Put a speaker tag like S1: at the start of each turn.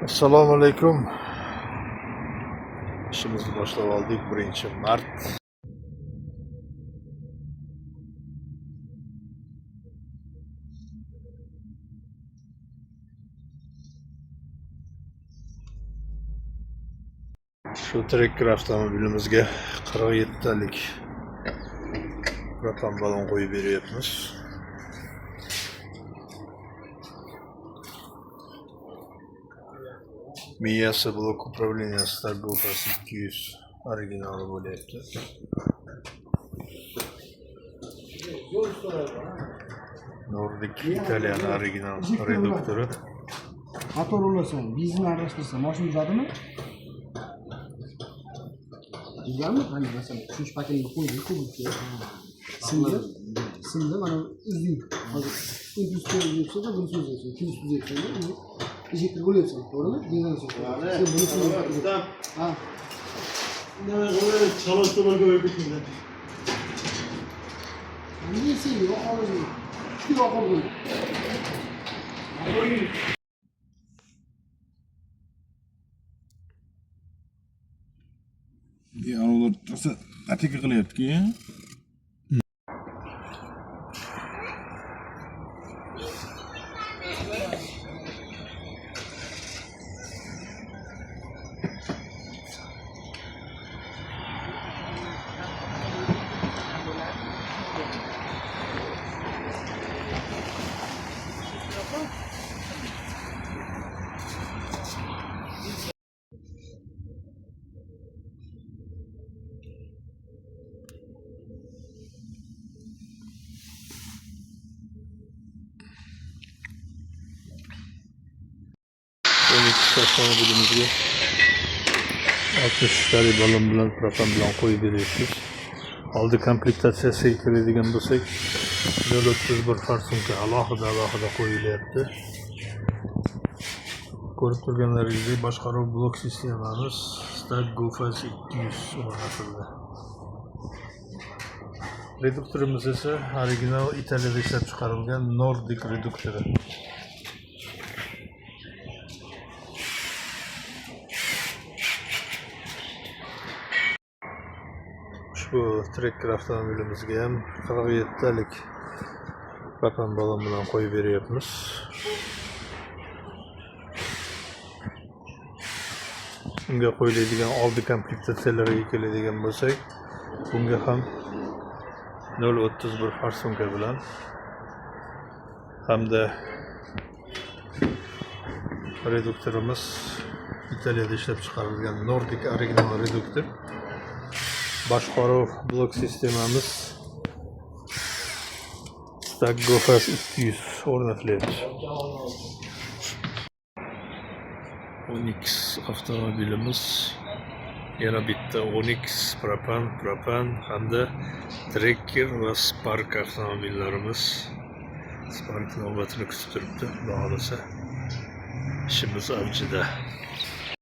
S1: Assalomu alaykum. İşimizni boshlab oldik 1-Mart. Shu Tracker avtomobilimizga 47 talik propan balon qo'yib beryapmiz. Miyasi blok upravleniasi торговкасы 200 originali bo'lyapti. Nordic Italian original reduktori.
S2: Motor ulasan, benzin aralashtirsa, mashina yuzadimi? Yuzadimi? Qani masalan, 3-paketni qo'ydik, kubikka. Sindi, mana uzdik. Hozir impulsga yetsa, buni so'zlaysan, 200 yetsa, ejektor bo'lyapsan, to'g'rimi? Benzin so'zlaysan. Ha.
S3: Nima o'ylab chalashtirmaga o'yibdinglar.
S2: Endi sen yo'qolib, ikki yo'qolib.
S3: Ya ular rosa atika qilyapti-ku.
S1: Avtomobilimizga 60 talik balon bilan propan bilan qo'yib beryapmiz. Oldi komplektatsiyasiga kiradigan bo'lsak 0.31 farsumka alohida qo'yilyapti. Ko'rib turganlaringizdek boshqaruv blok sistemamiz Stag GoFaz 200 o'rnatildi. Reduktorimiz esa original Italiyada ishlab chiqarilgan Nordic reduktori. Bu Tracker avtomobilimizga ham 47 talik propan balon bilan qo'yib beryapmiz. Unga qo'yiladigan oldi komplektatsiyalarga keladigan bo'lsak, bunga ham 0.31 farsumka bilan hamda reduktorimiz Italiyada ishlab chiqarilgan Nordic original reduktor. Boshqaruv blok sistemamiz Stag GoFaz 200 o'rnatilyapti. Onyx avtomobilimiz yana bitta Onyx propan hamda Tracker va Spark avtomobillarimiz. Spark navbatini kutib turibdi. Xudo xolasa ishimiz avjida.